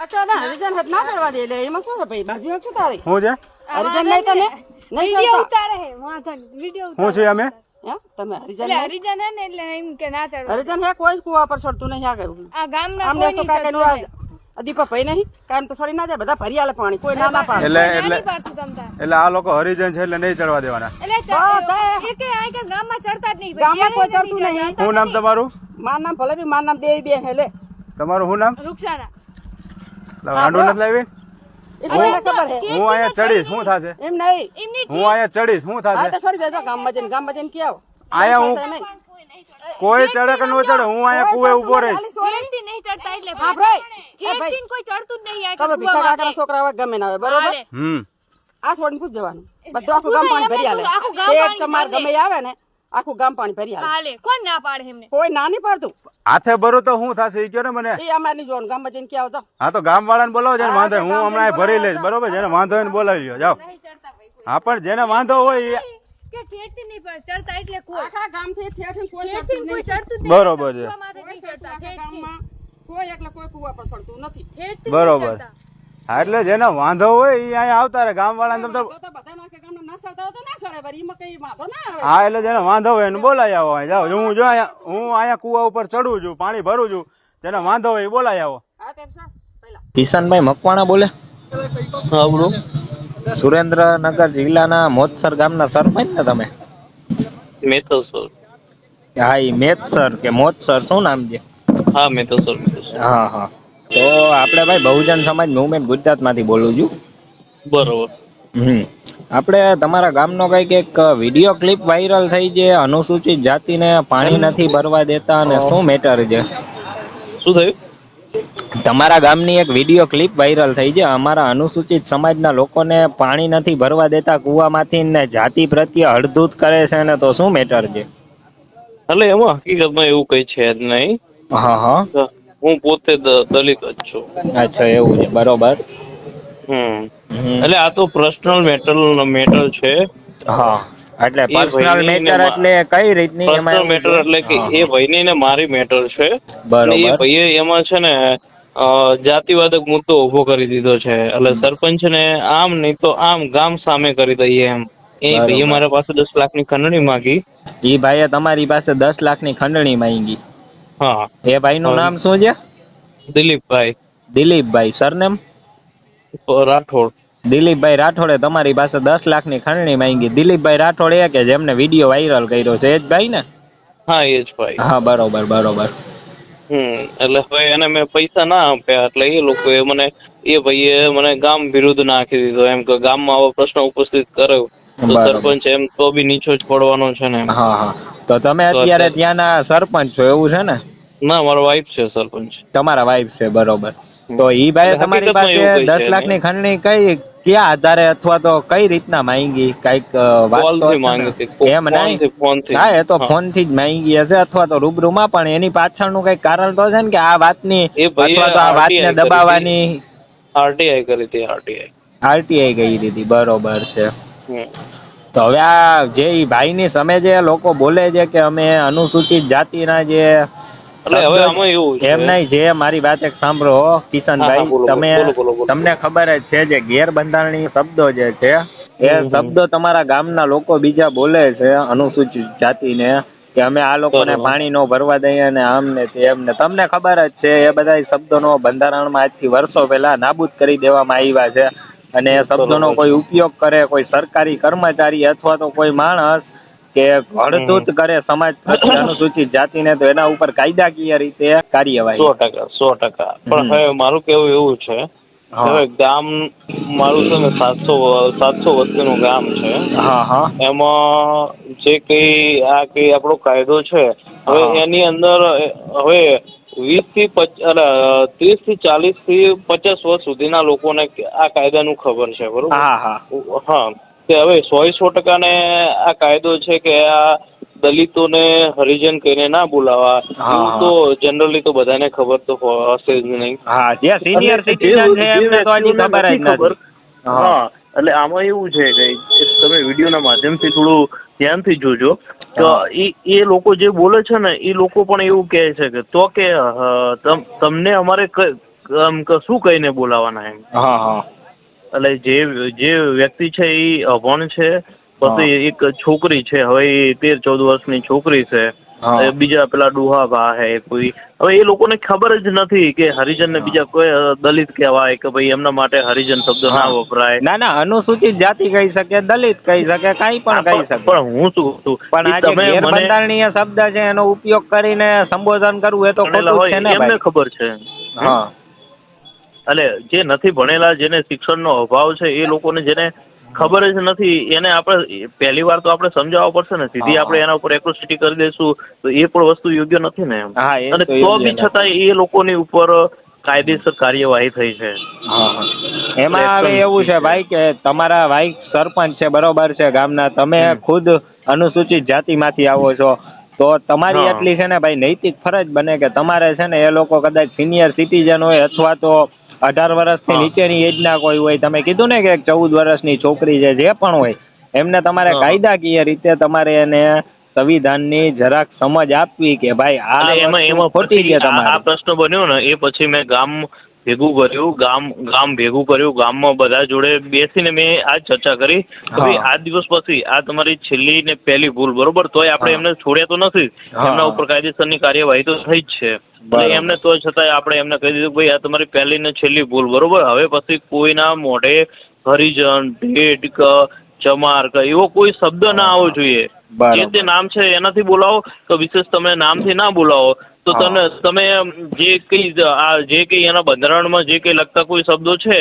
અચ્છા ના હરિજન હાથ ના ચડવા દે એટલે એમાં શું છે ભાઈ બાજુ શું તારી હું છે હરિજન નહીં તમે નહીં વિડિયો ચડતા ઉતારે હે વાંધો નહીં વિડિયો હું છે અમે હે તમે હરિજન એટલે નહીં? હરિજન હે ને એટલે એમ કે ના ચડવા હરિજન હે કોઈ કુવા પર ચડતું નહીં આ કર્યું આ ગામના આમને કોઈ તો નહીં કાકા નું ચડતું દીપા ભાઈ નહીં કાયમ તો છોડી ના જાય બધા ભરી આલે પાણી કોઈ ના ના પાડે એટલે પાડતું તમતા એટલે આ લોકો હરિજન છે એટલે નહીં ચડવા દેવાના. એટલે એ કે આ કે ગામમાં ચડતા જ નહીં ગામમાં કોઈ ચડતું નહીં. શું નામ તમારું? માર નામ ભલે બી માર નામ દેવી બેન હે લે તમારું શું નામ? રૂક્ષાના હાંડું નથી લાવી? એ મને ખબર હે હું અહીંયા ચડીશ શું થશે? એમ નહીં એમની હું અહીંયા ચડીશ શું આ થશે? તો છોડી દેજો ગામમાં જઈને કે આવો અહીંયા હું નહીં કોઈ ચડે કે ન ચડે હું અહીંયા કુએ ઉભો રહીશ. ખેડથી નહીં ચડતા એટલે હા ભાઈ એ ભાઈ ખેડથી કોઈ ચડતું જ નહીં તમે ભીખા કાકાના છોકરા હોય ગમે ના હોય બરોબર આ છોડીને પૂછ જવાનું બધું આખું ગામ પાણી ભરી આલે આખું ગામ પેટ તમાર ગમે ઈ આવે ને આખું ગામ પાણી ભરી આલે હાલે કોણ ના પાડે એમને કોઈ ના નહીં પડતું હાથે ભરું તો શું થશે એ કયો ને મને. એ અમારે નહીં જોવાનું ગામમાં જઈને કે આવતા હા તો ગામ વાળાને બોલાવો જેને વાંધો હોય. હું હમણાં અહીં ભરી લઈશ બરોબર જેને વાંધો હોય ને બોલાવી લ્યો જાઓ. હા પણ જેને વાંધો હોય એ કે ખેડથી નહીં પણ ચડતા એટલે કોઈ આખા ગામથી ઠેઠથી કોઈ ખેડથી ચડતું કોઈ નહીં ચડતું જ નહીં બરોબર છે. કુવા માટે નહીં ચડતા આખા ખેડથી ગામમાં કોઈ એકલા કોઈ કુવા પર ચડતું નથી ખેડથી બરોબર. નહીં ચડતા. હા એટલે જેને વાંધો હોય એ અહીંયા આવતા રહે ગામ વાળાને તમે તો. તો બધા ના કે ગામના ના ચડતા હોય તો ના ચડે વળી એમાં કઈ વાંધો ના આવે હા એટલે જેને વાંધો હોય એને બોલાવી આવો અહીં જાઓ. હું જો અહીંયા કુવા ઉપર ચડું છું પાણી ભરું છું જેને વાંધો હોય એ બોલાવી આવો. હા તેમ સર પહેલા કિશનભાઈ મકવાણા બોલે? હા બોલો. સુરેન્દ્રનગર જિલ્લાના મોજસર ગામના સરપંચ ને તમે? મેથલ સર. હા એ મેથસર કે મોજસર શું નામ છે? હા મેથલ સર. હા હા તો આપણે ભાઈ બહુજન સમાજ મુવમેન્ટ ગુજરાતમાંથી બોલું છું. બરોબર. આપણે તમારા ગામનો કંઈક એક વિડીયો ક્લિપ વાયરલ થઈ છે અનુસૂચિત જાતિને પાણી નથી ભરવા દેતા અને શું મેટર છે? શું થયું? તમારા ગામની એક વિડીયો ક્લિપ વાયરલ થઈ છે અમારા અનુસૂચિત સમાજના લોકોને પાણી નથી ભરવા દેતા કુવામાંથી ને જાતિ પ્રત્યે હળધૂત કરે છે ને તો શું મેટર છે? એટલે એમાં હકીકતમાં એવું કઈ છે જ નહીં. હા હા હું પોતે દલિત જ છું. અચ્છા એવું છે બરોબર. એટલે આ તો પર્સનલ મેટર છે. હા એટલે એ પર્સનલ ભાઈને મેટર એટલે કઈ રીતની પર્સનલ મેટર એટલે કે એ ભાઈની ને મારી મેટર છે. અને એ બરોબર ભાઈએ એમાં છે ને જાતિવાદક મુદ્દો ઉભો કરી દીધો છે. એટલે સરપંચ ને આમ નહીં તો આમ ગામ સામે કરી દઈએ એમ. એ ભાઈએ મારા પાસે 10 લાખની ખંડણી માંગી. ઈ ભાઈએ તમારી પાસે 10 લાખની ખંડણી માંગી. હા એ ભાઈનું નામ શું છે? દિલીપભાઈ દિલીપભાઈ. સરનેમ? રાઠોડ. દિલીપભાઈ રાઠોડે તમારી પાસે 10 લાખની ખંડણી માંગી. દિલીપભાઈ રાઠોડ એ કે જેમને વિડીયો વાયરલ કર્યો છે એ જ ભાઈ ને? હા એ જ ભાઈ. હા બરોબર બરોબર. એટલે હવે એને મેં પૈસા ના આપ્યા એટલે એ લોકોએ મને એ ભાઈએ મને ગામ વિરુદ્ધ નાખી દીધો એમ કે ગામમાં આવો પ્રશ્ન ઉપસ્થિત કર્યો તો બરાબર. સરપંચ એમ તો બી નીચો જ પડવાનો છે ને એમ. હા હા તો તમે અત્યારે ત્યાંના સરપંચ છો એવું છે ને? ના મારો વાઇફ છે સરપંચ. તમારા વાઇફ છે બરોબર. તો ઈ ભાઈ તમારી પાસે હકીકતમાં એવું કઈ 10 છે લાખની ખંડણી ક્યાં આધારે અથવા તો કઈ રીતના માંગી કઈક વાત તો કોલથી હશે ને? માંગી હતી. એમ નહીં ફોનથી. હા એ તો ફોન થી જ માંગી હશે અથવા તો રૂબરૂમાં પણ એની પાછળનું કઈ કારણ તો છે ને કે આ વાતની એ ભાઈએ અથવા તો આ વાતને RTI દબાવવાની આરટીઆઈ કરી હતી આરટીઆઈ. આરટીઆઈ કરી દીધી બરોબર છે. તો હવે આ જે ઈ ભાઈની સામે જે લોકો બોલે છે કે અમે અનુસૂચિત જાતિના જે એટલે હવે આમાં એવું છે એમ નહીં જે મારી વાત એક સાંભળો કિશનભાઈ હા, બોલો, તમે બોલો. તમને ખબર જ છે જે ગેરબંધારણીય શબ્દો જે છે એ શબ્દો તમારા ગામના લોકો બીજા બોલે છે અનુસૂચિત જાતિને કે અમે આ લોકોને બરોબર. પાણી નો ભરવા દઈએ ને આમ ને તેમ ને તમને ખબર જ છે એ બધા શબ્દોનો બંધારણમાં આજથી વર્ષો પહેલા નાબૂદ કરી દેવામાં આવ્યા છે અને એ શબ્દોનો બરોબર. કોઈ ઉપયોગ કરે કોઈ સરકારી કર્મચારી અથવા તો કોઈ માણસ કે હળધૂત કરે સમાજ પ્રત્યે અનુસૂચિત જાતિને તો એના ઉપર કાયદાકીય રીતે કાર્યવાહી 100%. પણ હવે મારું કેવું એવું છે હવે ગામ મારું છે ને 700 વસ્તીનું ગામ છે. હા હા એમાં જે કઈ આ કઈ આપણો કાયદો છે હવે એની અંદર હવે 30 થી 40 થી 50 વર્ષ સુધીના લોકોને આ કાયદાનું ખબર છે બરોબર. હા હા હા કે હવે 100% ને આ કાયદો છે કે આ દલિતોને હરિજન કહીને ના બોલાવા. એવું તો જનરલી તો બધાને ખબર તો હશે જ નહીં. હા જે સિનિયર સિટીઝન છે એમને તો હજી ખબર જ નથી. હા એટલે આમાં એવું છે કે તમે વિડીયોના માધ્યમથી થોડું ધ્યાનથી જોજો તો એ લોકો જે બોલે છે ને એ લોકો પણ એવું કહે છે કે તો કે તમને અમારે આમ શું કહીને બોલાવાના એમ. હા હા એટલે જે વ્યક્તિ છે એ અભણ છે, પછી એક છોકરી છે, હવે એ 13-14 વર્ષની છોકરી છે, બીજા પેલા ડુહાભા હે કોઈ, હવે એ લોકોને ખબર જ નથી કે હરિજન ને બીજા કોઈ દલિત કહેવાય કે ભાઈ એમના માટે હરિજન શબ્દ ના વપરાય. ના ના, અનુસૂચિત જાતિ કહી શકે, દલિત કહી શકે, કાંઈ પણ કહી શકે. પણ હું શું કહું છું, પણ આ જે ગેરબંધારણીય શબ્દ છે એનો ઉપયોગ કરીને સંબોધન કરવું એ તો ખોટું છે ને. એમને ખબર છે. હા, એટલે જે નથી ભણેલા, જેને શિક્ષણનો અભાવ છે, એ લોકોને જેને ખબર જ નથી, એને આપણે પહેલી વાર તો આપણે સમજાવવા પડશે ને. સીધી આપણે એના ઉપર એક્રોસિટી કરી દઈશું તો એ પણ વસ્તુ યોગ્ય નથી ને એમ. અને તો બી છતાં એ લોકોની ઉપર કાયદેસર કાર્યવાહી થઈ છે. એમાં હવે એવું છે ભાઈ કે તમારા ભાઈ સરપંચ છે, બરોબર છે, ગામના, તમે ખુદ અનુસૂચિત જાતિમાંથી આવો છો, તો તમારી એટલી છે ને ભાઈ નૈતિક ફરજ બને કે તમારે છે ને એ લોકો કદાચ સિનિયર સિટીઝન હોય અથવા તો 18 વર્ષથી નીચેની એજના કોઈ હોય, તમે કીધું ને કે 14 વર્ષની છોકરી છે, જે પણ હોય એમને તમારે કાયદાકીય રીતે તમારે એને સંવિધાનની જરાક સમજ આપવી કે ભાઈ આ એમાં ખોટી છે તમારે. આ પ્રશ્ન બન્યો ને એ પછી મેં ગામ ભેગું કર્યું, ગામમાં બધા જોડે બેસીને મેં આ ચર્ચા કરી કે ભાઈ આ દિવસ પછી આ તમારી છેલ્લી ને પહેલી ભૂલ, બરોબર, તોય આપણે એમને છોડ્યા તો નથી, એમના ઉપર કાયદેસરની કાર્યવાહી તો થઈ જ છે. એમને તો છતાંય આપણે એમને કહી દીધું ભાઈ આ તમારી પહેલી ને છેલ્લી ભૂલ, બરોબર, હવે પછી કોઈના મોઢે હરિજન, ઢેડ, ચમાર એવો કોઈ શબ્દ ના આવવો જોઈએ. જે તે નામ છે એનાથી બોલાવો, તો વિશેષ તમે નામથી ના બોલાવો તો તમે જે કઈ એના બંધારણમાં જે કઈ લગતા કોઈ શબ્દો છે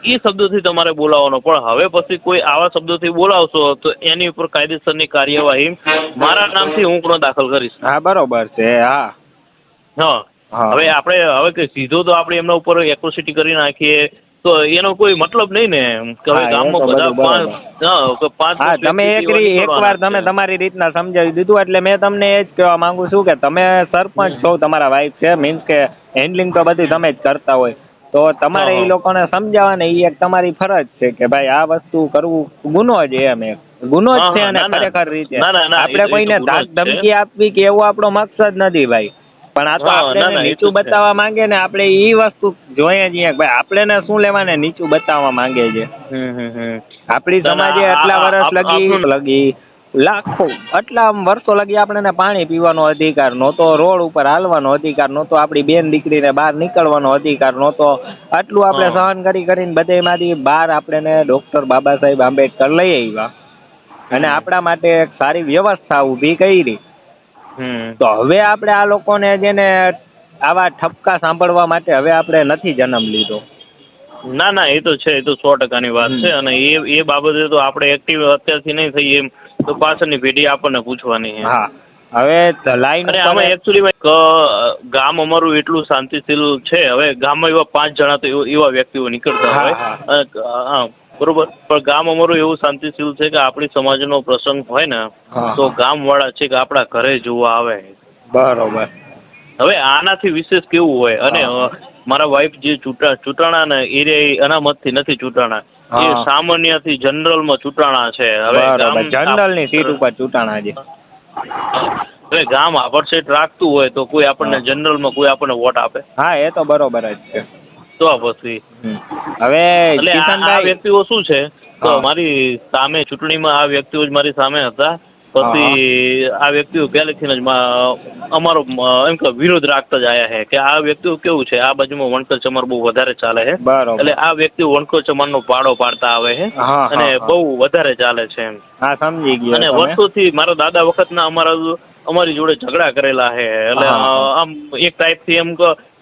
એ શબ્દોથી તમારે બોલાવવાનો. પણ હવે પછી કોઈ આવા શબ્દોથી બોલાવશો તો એની ઉપર કાયદેસરની કાર્યવાહી મારા નામથી હું પણ દાખલ કરીશ. હા, બરોબર છે. હવે આપણે સીધો તો આપણે એમના ઉપર એક્રોસિટી કરી નાખીએ તો એનો કોઈ મતલબ નહીં ને. હવે ગામમાં બધા પાંચ તમે એકવાર તમે તમારી રીતના સમજાવી દીધું, એટલે મેં તમને એ જ કહેવા માંગુ છું કે તમે સરપંચ છો, તમારા વાઇફ છે, મીન્સ કે હેન્ડલિંગ તો બધી તમે જ કરતા હોય, તો તમારે એ લોકોને સમજાવવાને એ એક તમારી ફરજ છે કે ભાઈ આ વસ્તુ કરવું ગુનો જ એમ એક ગુનો જ છે. અને ખરેખર રીતે આપણે કોઈને ધાક ધમકી આપવી કે એવો આપણો મકસદ નથી ભાઈ, પણ આ તો આપણે નીચું બતાવવા માંગે ને, આપણે એ વસ્તુ જોઈએ છીએ ભાઈ આપણે ને શું લેવાને નીચું બતાવવા માંગે છે. આપણી સમાજે આટલા વર્ષ લગી લાખો આટલા વર્ષો લગી આપણને પાણી પીવાનો અધિકાર નહોતો, રોડ ઉપર હાલવાનો અધિકાર નહોતો, આપણી બેન દીકરીને બહાર નીકળવાનો અધિકાર નહોતો. આટલું આપણે સહન કરીને બધેમાંથી બહાર આપણે ડૉક્ટર બાબા સાહેબ આંબેડકર લઈ આવ્યા અને આપણા માટે એક સારી વ્યવસ્થા ઊભી કરી. તો હવે આપણે આ લોકોને જેને આવા ઠપકા સાંભળવા માટે હવે આપણે નથી જન્મ લીધો. ના, એ તો છે, એ તો 100%ની વાત છે. અને એ બાબતે તો આપણે એક્ટિવ અત્યારથી નહીં થઈ એમ તો પાછળની પેઢી આપણને પૂછવાની છે. હા, હવે લાઈન અમે એકચ્યુઅલી ગામ અમારું એટલું શાંતિશીલ છે. હવે ગામમાં એવા 5 જણા તો એવા વ્યક્તિઓ નીકળતા હોય, બરોબર, પણ ગામ અમારું એવું શાંતિશીલ છે કે આપણી સમાજનો પ્રસંગ હોય ને તો ગામવાળા છે કે આપણા ઘરે જોવા આવે. બરોબર. હવે આનાથી વિશેષ કેવું હોય, અને મારા વાઈફ જે ચૂંટાણા ને એ અનામતથી નથી ચૂંટાણા, એ સામાન્યથી જનરલમાં ચૂંટાણા છે. હવે જનરલની સીટ ઉપર ચૂંટાણા છે. હવે ગામ આપરસેટ રાખતું હોય તો કોઈ આપણને જનરલમાં કોઈ આપણને વોટ આપે? હા, એ તો બરોબર જ છે. તો પછી હવે આ વ્યક્તિઓ શું છે, તો મારી સામે ચૂંટણીમાં આ વ્યક્તિઓ જ મારી સામે હતા. પછી આ વ્યક્તિઓ પહેલેથી જ અમારો એમ કે વિરોધ રાખતા જ આવ્યા છે કે આ વ્યક્તિઓ કેવું છે, આ બાજુમાં વણકર ચમાર બહુ વધારે ચાલે છે, એટલે આ વ્યક્તિઓ વણકર ચમારનો પાડો પાડતા આવે છે અને બહુ વધારે ચાલે છે એમ. હા, સમજી ગયો. અને વર્ષોથી મારા દાદા વખતના અમારી જોડે ઝઘડા કરેલા છે. એટલે આમ એક ટાઈપથી એમ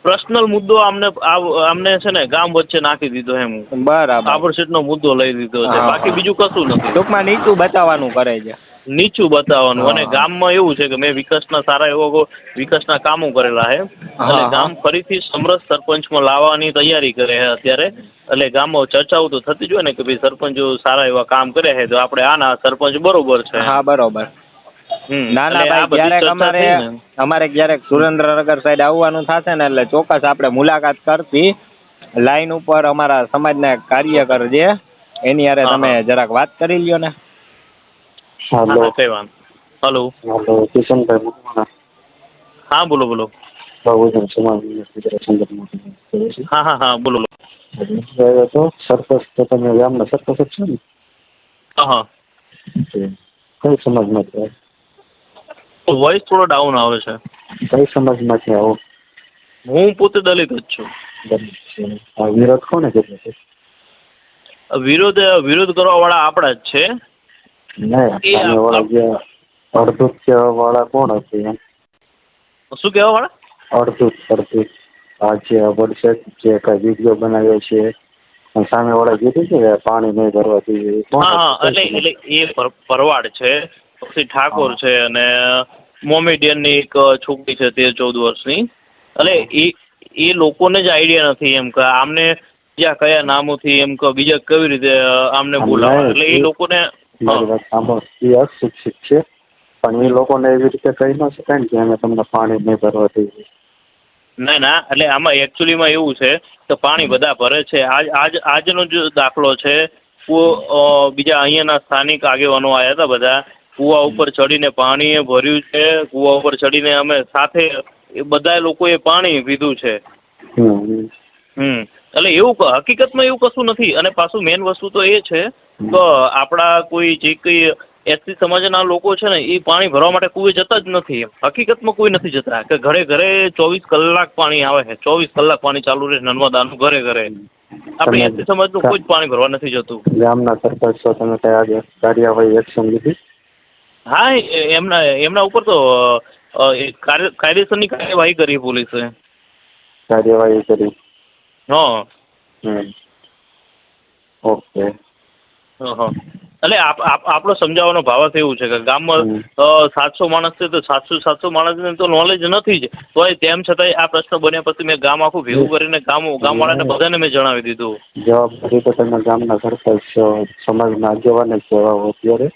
પર્સનલ મુદ્દો આમને છે ને ગામ વચ્ચે નાખી દીધો એમ. બરાબર. આભરસીટનો મુદ્દો લઈ લીધો છે, બાકી બીજું કશું નથી. ટૂંકમાં નીચું બતાવવાનું કરે છે. નીચું બતાવવાનું. અને ગામમાં એવું છે કે મેં વિકાસના કામો કરેલા છે, એટલે ગામ ફરીથી સમરસ સરપંચમાં લાવવાની તૈયારી કરે છે અત્યારે. એટલે ગામમાં ચર્ચાઓ તો થતી જ હોય ને કે ભાઈ સરપંચો સારા એવા કામ કરે છે તો આપણે આના સરપંચ બરોબર છે. હા, બરોબર. ના ભાઈ, અમારે ક્યારેક સુરેન્દ્રનગર સાઈડ આવવાનું થશે ને એટલે ચોક્કસ આપણે મુલાકાત કરતી. લાઈન ઉપર અમારા સમાજના કાર્યકર છે, એની હારે તમે જરાક વાત કરી લ્યો ને. હેલો, કિશનભાઈ. હા, બોલો. બહુજન સમાજ ગુજરાત સંગઠન હા હા હા બોલો. તો સરપંચ તો તમે ગામના સરપંચ જ છો ને? હા હા. કઈ સમાજમાંથી વોઇસ થોડો ડાઉન આવે છે. કઈ સમાજમાંથી આવો? હું પોતે દલિત જ છું. આ વિરોધ કોને કર્યો છે? વિરોધ કરવા વાળા આપણા જ છે. નહીં, સામેવાળા જે અડધૂત કહેવા વાળા કોણ હશે એમ? શું કહેવા વાળા? અડધૂત આ જે વોટ્સએપ જે કઈ વિડીયો બનાવ્યો છે સામેવાળા કીધું કે પાણી નહીં ભરવા જોઈએ. હા હા એટલે એ પરવાડ છે, પછી ઠાકોર છે અને મોમેડિયનની એક છોકરી છે 13-14 વર્ષની. એટલે એ લોકોને જ આઈડિયા નથી એમ કે આમને બીજા કયા નામોથી એમ કે બીજા કેવી રીતે આમને બોલાવવા, એટલે એ લોકોને મારી વાત સાંભળો, એ અશિક્ષિત છે પણ એ લોકોને એવી રીતે કહી ન શકાય ને કે અમે તમને પાણી નહીં ભરવા દઈએ. ના એટલે આમાં એકચ્યુઅલીમાં એવું છે કે પાણી બધા ભરે છે. આજનો જ દાખલો છે. બીજા અહીંયાના સ્થાનિક આગેવાનો આવ્યા હતા બધા, કૂવા ઉપર ચડીને પાણી ભર્યું છે. કૂવા ઉપર ચડીને અમે સાથે બધા લોકોએ પાણી પીધું છે. એટલે એવું હકીકતમાં એવું કશું નથી. અને પાછું મેઇન વસ્તુ તો એ છે કે આપણા કોઈ જે કંઈ એસટી સમાજના લોકો છે ને એ પાણી ભરવા માટે કૂવે જતા જ નથી. હકીકતમાં કોઈ નથી જતા કે ઘરે ઘરે 24 કલાક પાણી આવે છે, 24 કલાક પાણી ચાલુ રહે નર્મદાનું ઘરે ઘરે. આપણે એસટી સમાજનું કોઈ જ પાણી ભરવા નથી જતું. ગામના સરપંચ છો તમે કઈ કાર્યવાહી એક્શન લીધી? હા એમના ઉપર તો કાયદેસરની કાર્યવાહી કરી પોલીસે. કાર્યવાહી કરી? હા. ઓકે. એટલે આપણો સમજાવવાનો ભાવાર્થ એવું છે કે ગામમાં 700 માણસ છે તો 700 માણસને તો નોલેજ નથી જ, તો તેમ છતાંય આ પ્રશ્ન બન્યા પછી મેં ગામ આખું ભેગું કરીને ગામવાળાને બધાને મેં જણાવી દીધું. જવાબદારી તો તમે ગામના સરપંચ છો, સમાજના આગેવાને કહેવા હો અત્યારે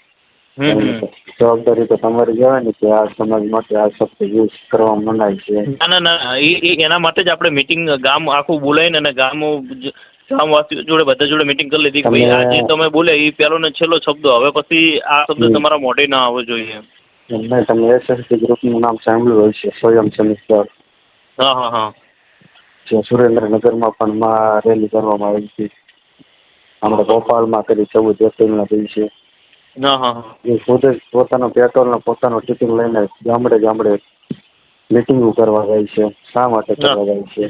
જવાબદારી તો તમારી કહેવાય ને કે આ સમાજ માટે આ શબ્દ યુઝ કરવા મનાય છે. ના એના માટે જ આપણે મિટિંગ ગામ આખું બોલાવીને અને ગામવાસીઓ જોડે બધા જોડે મિટિંગ કરી લીધી કે ભાઈ આ જે તમે બોલે એ પહેલો ને છેલ્લો શબ્દ, હવે પછી આ શબ્દ તમારા મોઢે ના આવવો જોઈએ. નહીં, તમે એસએસટી ગ્રુપનું નામ સાંભળ્યું હોય છે, સ્વયં સમિતિ. હા. જે સુરેન્દ્રનગરમાં પણ રેલી કરવામાં આવી હતી. હમણાં ભોપાલમાં કરી 14 એપ્રિલના દિવસે. એ પોતે પોતાનો પેટ્રોલ ને પોતાનો ટિફિન લઈને ગામડે મિટિંગો કરવા જાય છે. શા માટે કરવા જાય છે?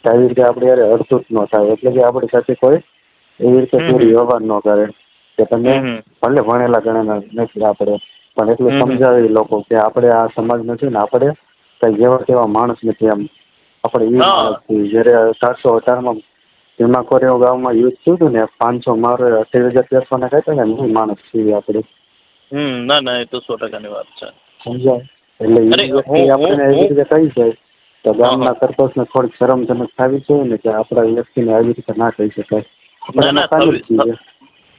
આવી રીતે આપણે યાર અડધૂત ન થાય, એટલે કે આપણી સાથે કોઈ એવી રીતે પૂરી વ્યવહાર ન કરે કે તમે ભલે ભણેલા ગણેલા નથી આપણે, પણ એટલું સમજાવી લોકો કે આપણે આ સમાજ નથી ને આપણે કઈ જેવા તેવા માણસ નથી. એમ આપણે એ માણસ છીએ. જયારે 718માં ભીમાખોરી ગામમાં યુદ્ધ થયું હતું ને 500 મારે 28,000 ને કહેતા ને એ માણસ છીએ આપણે. ના એ તો 100%ની વાત છે. સમજાય? એટલે આપણે એવી રીતે કહી છે તો ગામના સરપંચને થોડીક શરમજનક થવી જોઈએ ને કે આપણા વ્યક્તિને આવી રીતે ના કહી શકાય.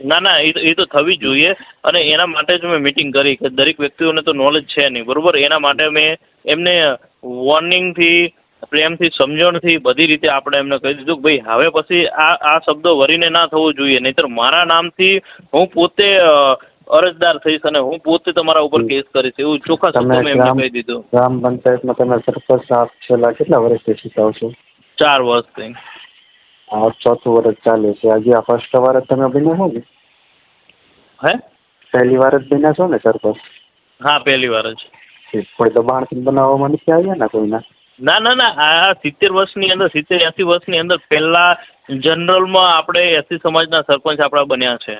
ના એ તો થવી જોઈએ. અને એના માટે જ મેં મિટિંગ કરી કે દરેક વ્યક્તિઓને તો નોલેજ છે નહીં, બરોબર. એના માટે મેં એમને વોર્નિંગથી, પ્રેમથી, સમજણથી બધી રીતે આપણે એમને કહી દીધું કે ભાઈ હવે પછી આ શબ્દો વરીને ના થવો જોઈએ, નહીંતર મારા નામથી હું પોતે અરજદાર થઈશ અને હું પોતે તમારા ઉપર કેસ કરીશ, એવું ચોખ્ખા શબ્દો મેં એમને કહી દીધું. ગ્રામ પંચાયતમાં તમે સરપંચ છેલ્લા કેટલા વર્ષથી શીખાવ છો? 4 વર્ષથી. આ 4થું વર્ષ ચાલે છે. આજે આ ફર્સ્ટ વાર જ તમે બન્યા છો ને? પહેલી વાર જ બન્યા છો ને સરપંચ? હા, પહેલી વાર જ. કોઈ દબાણથી બનાવવામાં નથી આવ્યા ને કોઈના? ના આ 70 વર્ષની અંદર 70-80 વર્ષની અંદર પહેલા જનરલમાં આપણે એસસી સમાજના સરપંચ આપણા બન્યા છે.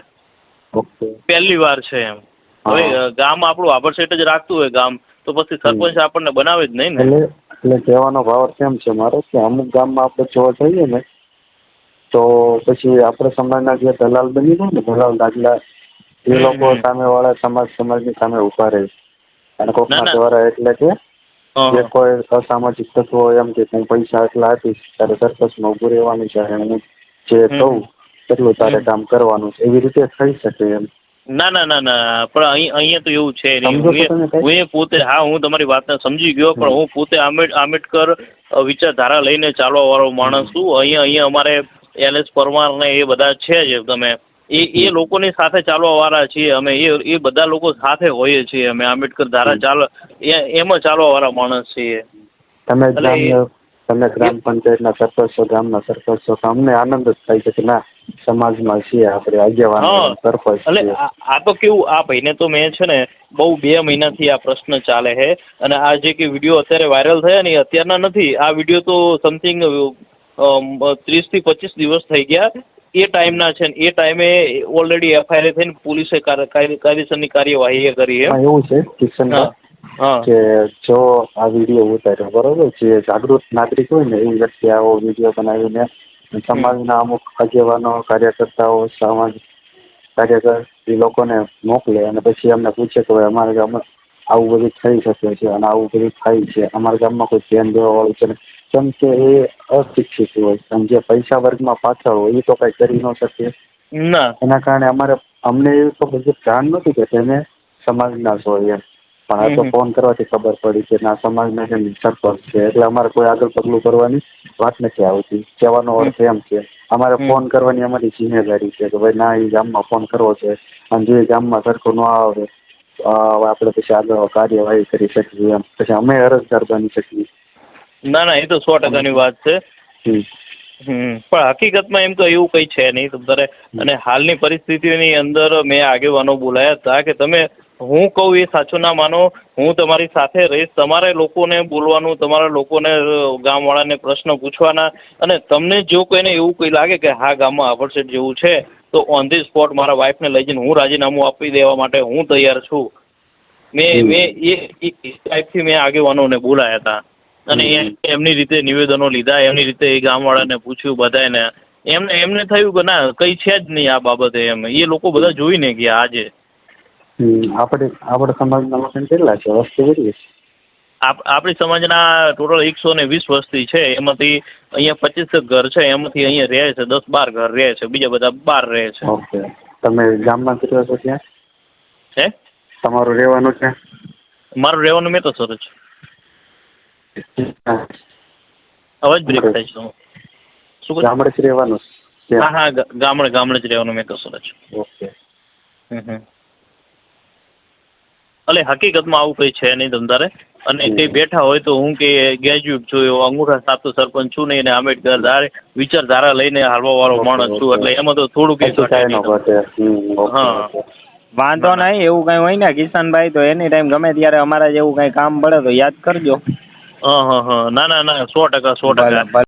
પહેલી વાર છે એમ. હવે ગામ આપણું આભરસેટ જ રાખતું હોય ગામ, તો પછી સરપંચ આપણને બનાવે જ નહીં ને. એટલે કહેવાનો ભાવ કેમ છે મારો કે અમુક ગામમાં આપણે જોવા જઈએ ને તો પછી આપણે સમાજના જે દલાલ બની જાય ને, દલાલ દાખલા, એ લોકો સામેવાળા સમાજની સામે ઉભા રહે અને કોકના દ્વારા એટલે કે જે કોઈ અસામાજિક તત્વો એમ કે હું પૈસા એટલા આપીશ ત્યારે સરપંચમાં ઉભું રહેવાનું છે, હું જે કહું એટલું તારે કામ કરવાનું છે, એવી રીતે થઈ શકે એમ. ના પણ અહીંયા તો એવું છે નહીં. હું પોતે હું તમારી વાતને સમજી ગયો, પણ હું પોતે આંબેડકર વિચારધારા લઈને ચાલવા વાળો માણસ છું. અહીંયા અમારે LS પરમાર ને એ બધા છે જ, તમે એ લોકોની સાથે ચાલવા વાળા છીએ અમે. એ બધા લોકો સાથે હોઈએ છીએ અમે. આંબેડકર ધારા એમાં ચાલવા વાળા માણસ છીએ. તમે એટલે તમે ગ્રામ પંચાયતના સરપંચ છો, ગામના સરપંચ છો, તો અમને આનંદ જ થાય છે કે ના સમાજમાં છીએ આપણે આગેવાન હા સરપંચ એટલે છીએ. આ તો કેવું, આ ભાઈને તો મેં છે ને બહુ 2 મહિનાથી આ પ્રશ્ન ચાલે છે, અને આ જે કે વિડીયો અત્યારે વાયરલ થયા ને એ અત્યારના નથી. આ વિડીયો તો સમથિંગ 30 થી 25 દિવસ થઈ ગયા એ ટાઈમના છે, ને એ ટાઈમે ઓલરેડી એફઆઈઆર થઈને પોલીસે કાયદેસરની કાર્યવાહી કરી એમાં છે. એવું છે કિશનભાઈ હા કે જો આ વિડીયો ઉતાર્યો બરોબર, જે જાગૃત નાગરિક હોય ને એ વ્યક્તિ આવો વિડીયો બનાવીને સમાજના અમુક આગેવાનો, કાર્યકર્તાઓ, સામાજિક કાર્યકર એ લોકોને મોકલે અને પછી અમને પૂછે કે ભાઈ અમારા ગામમાં આવું બધું થઈ શકે છે અને આવું બધું થાય છે, અમારા ગામમાં કોઈ ધ્યાન દેવા વાળું છે ને, કેમ કે એ અશિક્ષિત હોય અને જે પૈસા વર્ગમાં પાછળ હોય એ તો કઈ કરી ન શકે. ના એના કારણે અમને એવું તો બધું ધ્યાન નથી કે તેને સમાજના છો એમ, પણ આ તો ફોન કરવાથી ખબર પડી કે ના સમાજના છે સરપંચ છે, એટલે અમારે કોઈ આગળ પગલું કરવાની વાત નથી આવતી. કહેવાનો અર્થ એમ છે અમારે ફોન કરવાની અમારી જિમ્મેદારી છે કે ભાઈ ના એ ગામમાં ફોન કરવો છે, અને જે ગામમાં સરખું ન આવે આપણે પછી આગળ કાર્યવાહી કરી શકીએ એમ, પછી અમે અરજદાર બની શકીએ. ના એ તો 100% વાત છે. પણ હકીકતમાં એમ તો એવું કંઈ છે નહીં તમારે. અને હાલની પરિસ્થિતિની અંદર મેં આગેવાનો બોલાયા હતા કે તમે, હું કહું એ સાચું ના માનો, હું તમારી સાથે રહીશ, તમારે લોકોને બોલવાનું, તમારા લોકોને ગામવાળાને પ્રશ્ન પૂછવાના, અને તમને જો કોઈને એવું કંઈ લાગે કે હા ગામમાં અપરસેટ જેવું છે તો ઓન ધી સ્પોટ મારા વાઈફને લઈ જઈને હું રાજીનામું આપી દેવા માટે હું તૈયાર છું. મેં એ ટાઈપથી મેં આગેવાનોને બોલાયા હતા, અને એમની રીતે નિવેદનો લીધા, એમની રીતે એ ગામવાળાને પૂછ્યું બધાને, એમને થયું કે ના કંઈ છે જ નહીં આ બાબતે. એમ એ લોકો બધા જોઈને ગયા. આજે આપણા સમાજના લોકો કેટલા છે, વસ્તી કેટલી છે? આપણી સમાજના ટોટલ 120 વસ્તી છે, એમાંથી અહીંયા 25 ઘર છે, એમાંથી અહીંયા રહે છે 10-12 ઘર રહે છે, બીજા બધા બહાર રહે છે. ઓકે, તમે ગામમાં રહ્યો છો ત્યાં? હે, તમારું રહેવાનું છે? મારું રહેવાનું મેં તો સર જ. અવાજ બ્રેક થાય છે. શું કહો? ગામડે જ રહેવાનું? હા ગામડે જ રહેવાનું મેં તો સર જ. ઓકે. એટલે હકીકતમાં આવું કંઈ છે નહીં તમતારે. અને કંઈ બેઠા હોય તો હું કે ગ્રેજ્યુએટ છું, એવો અંગૂઠા સાતો સરપંચ છું નહીં, અને આંબેડકર વિચારધારા લઈને હાલવા વાળો માણસ છું, એટલે એમાં તો થોડું કંઈ હા વાંધો નહીં. એવું કઈ હોય ને કિશનભાઈ તો એની ટાઈમ ગમે ત્યારે અમારા જેવું કઈ કામ પડે તો યાદ કરજો. ના 100%.